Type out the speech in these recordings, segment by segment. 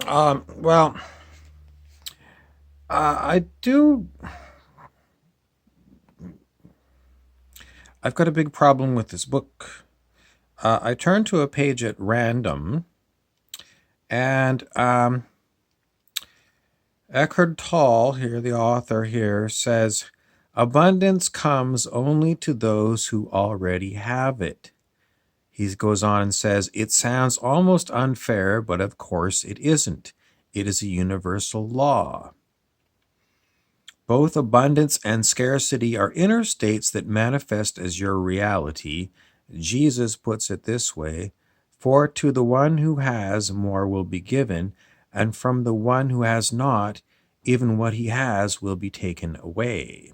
Well, I do. I've got a big problem with this book. I turned to a page at random, and Eckhart Tolle, here, the author here, says, abundance comes only to those who already have it. He goes on and says, it sounds almost unfair, but of course it isn't. It is a universal law. Both abundance and scarcity are inner states that manifest as your reality. Jesus puts it this way, for to the one who has, more will be given, and from the one who has not, even what he has will be taken away.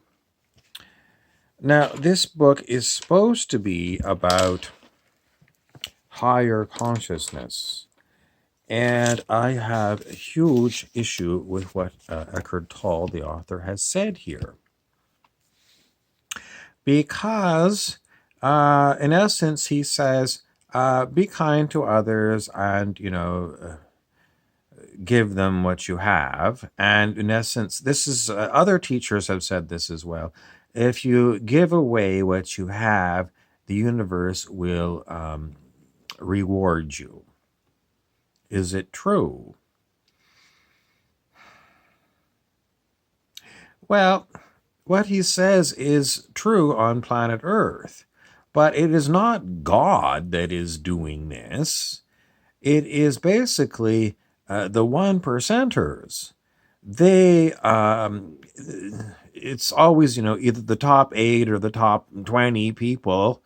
Now, this book is supposed to be about higher consciousness. And I have a huge issue with what Eckhart Tolle, the author, has said here. Because, in essence, he says, be kind to others and, give them what you have. And in essence, this is, other teachers have said this as well. If you give away what you have, the universe will reward you. Is it true? Well, what he says is true on planet Earth, but it is not God that is doing this. It is basically the one percenters. They, it's always, either the top 8 or the top 20 people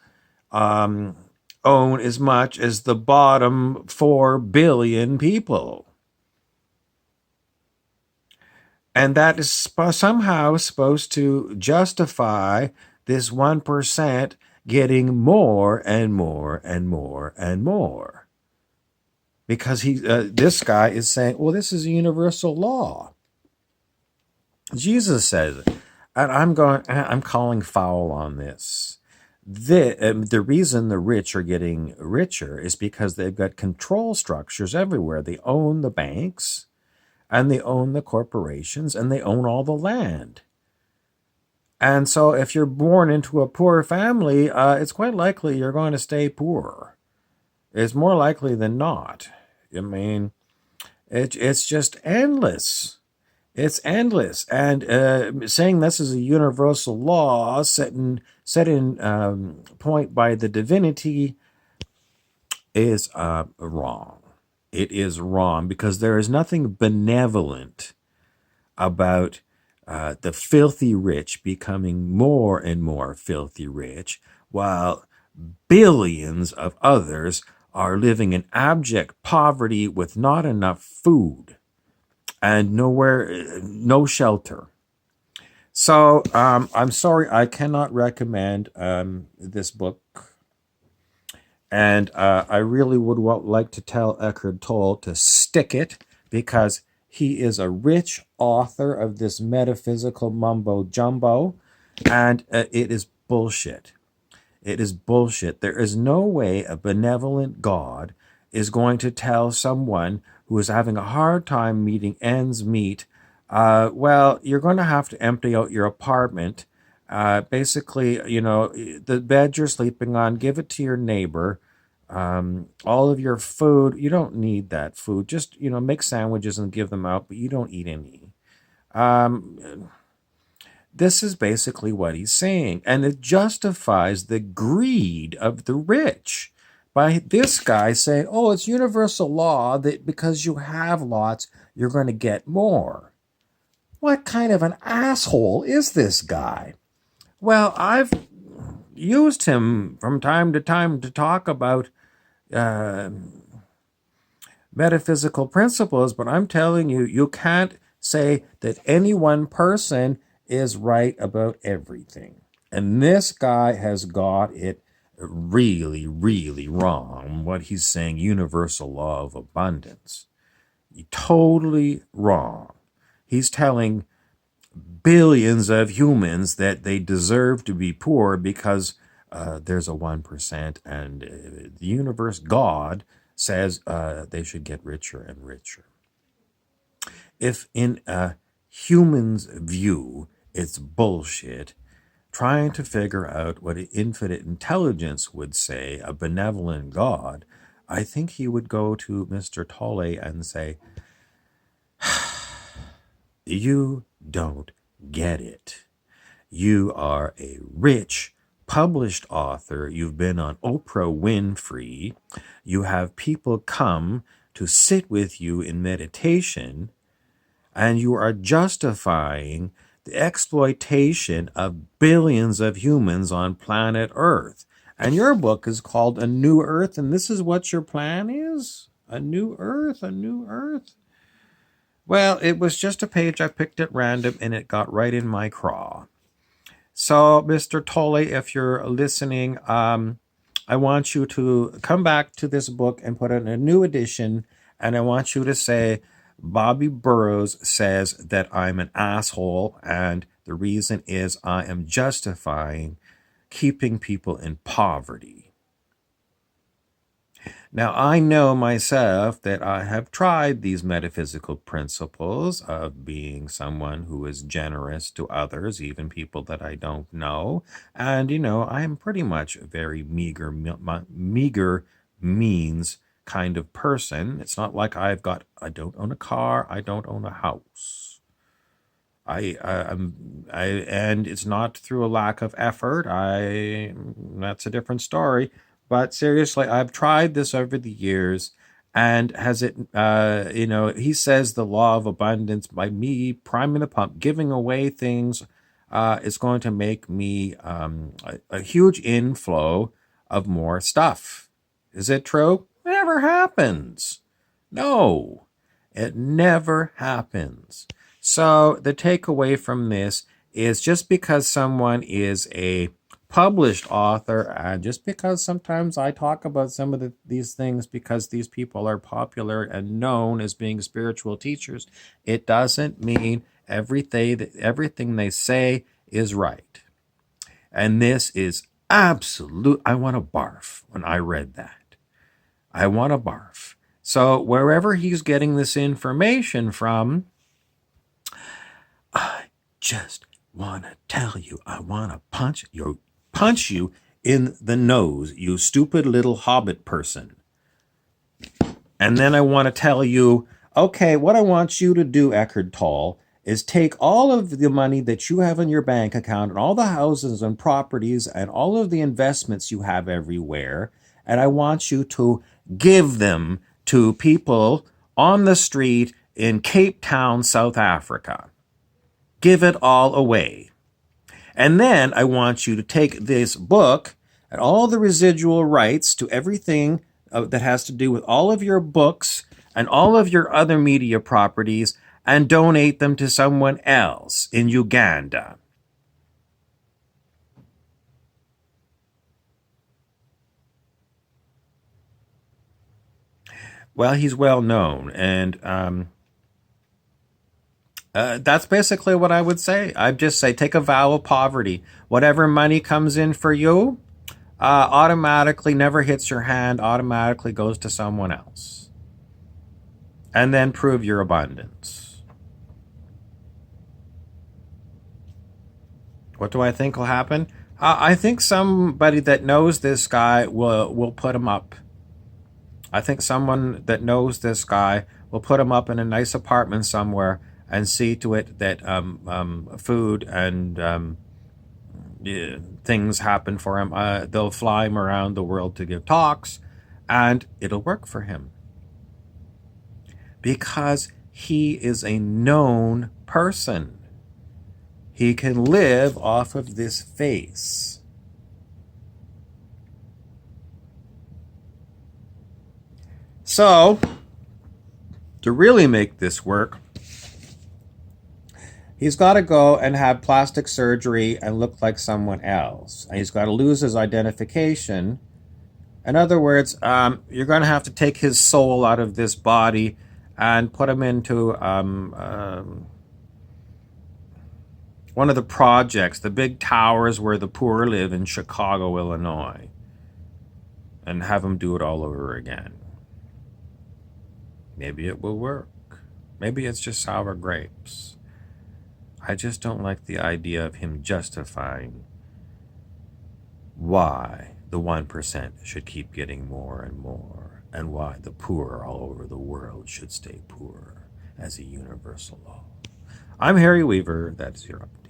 own as much as the bottom 4 billion people. And that is somehow supposed to justify this 1% getting more and more and more and more. Because this guy is saying, well, this is a universal law. Jesus says it. And I'm calling foul on this. The reason the rich are getting richer is because they've got control structures everywhere. They own the banks, and they own the corporations, and they own all the land. And so if you're born into a poor family, it's quite likely you're going to stay poor. It's more likely than not. I mean, it's just endless. It's endless. And saying this is a universal law set in point by the divinity is wrong. It is wrong because there is nothing benevolent about the filthy rich becoming more and more filthy rich, while billions of others are living in abject poverty with not enough food and no shelter. So I'm sorry, I cannot recommend this book. And I really would like to tell Eckhart Tolle to stick it, because he is a rich author of this metaphysical mumbo jumbo, and it is bullshit. It is bullshit. There is no way a benevolent God is going to tell someone who is having a hard time meeting ends meet, well, you're going to have to empty out your apartment. Basically, the bed you're sleeping on, give it to your neighbor. All of your food, you don't need that food. Just, make sandwiches and give them out, but you don't eat any. This is basically what he's saying. And it justifies the greed of the rich by this guy saying, oh, it's universal law that because you have lots, you're going to get more. What kind of an asshole is this guy? Well, I've used him from time to time to talk about metaphysical principles, but I'm telling you, you can't say that any one person is right about everything. And this guy has got it really, really wrong. What he's saying, universal law of abundance. Totally wrong. He's telling billions of humans that they deserve to be poor because there's a 1%, and the universe, God, says they should get richer and richer. If in a human's view it's bullshit, trying to figure out what an infinite intelligence would say, a benevolent God, I think he would go to Mr. Tolle and say, you don't get it. You are a rich, published author. You've been on Oprah Winfrey. You have people come to sit with you in meditation, and you are justifying the exploitation of billions of humans on planet Earth. And your book is called A New Earth, and this is what your plan is? A new Earth, a new Earth? Well, it was just a page I picked at random, and it got right in my craw. So, Mr. Tolle, if you're listening, I want you to come back to this book and put in a new edition, and I want you to say, Bobby Burrows says that I'm an asshole, and the reason is I am justifying keeping people in poverty. Now, I know myself that I have tried these metaphysical principles of being someone who is generous to others, even people that I don't know. And, I am pretty much a very meager means kind of person. It's not like I don't own a car, I don't own a house. And it's not through a lack of effort. That's a different story. But seriously, I've tried this over the years, and has it, he says the law of abundance, by me priming the pump, giving away things, is going to make me a huge inflow of more stuff. Is it true? It never happens. No, it never happens. So the takeaway from this is, just because someone is a published author, and just because sometimes I talk about some of these things because these people are popular and known as being spiritual teachers, it doesn't mean everything they say is right. And this is absolute. I want to barf when I read that. I want to barf. So wherever he's getting this information from, I just want to tell you, I want to punch you in the nose, you stupid little hobbit person. And then I want to tell you, okay, what I want you to do, Eckhart Tolle, is take all of the money that you have in your bank account and all the houses and properties and all of the investments you have everywhere, and I want you to give them to people on the street in Cape Town, South Africa. Give it all away. And then I want you to take this book and all the residual rights to everything that has to do with all of your books and all of your other media properties, and donate them to someone else in Uganda. Well, he's well known, and that's basically what I would say. I'd just say, take a vow of poverty. Whatever money comes in for you, automatically never hits your hand, automatically goes to someone else. And then prove your abundance. What do I think will happen? I think somebody that knows this guy will put him up. I think someone that knows this guy will put him up in a nice apartment somewhere and see to it that food and things happen for him. They'll fly him around the world to give talks, and it'll work for him. Because he is a known person. He can live off of this face. So, to really make this work, he's got to go and have plastic surgery and look like someone else. And he's got to lose his identification. In other words, you're going to have to take his soul out of this body and put him into one of the projects, the big towers where the poor live in Chicago, Illinois, and have him do it all over again. Maybe it will work. Maybe it's just sour grapes. I just don't like the idea of him justifying why the 1% should keep getting more and more, and why the poor all over the world should stay poor as a universal law. I'm Harry Weaver. That's Europe.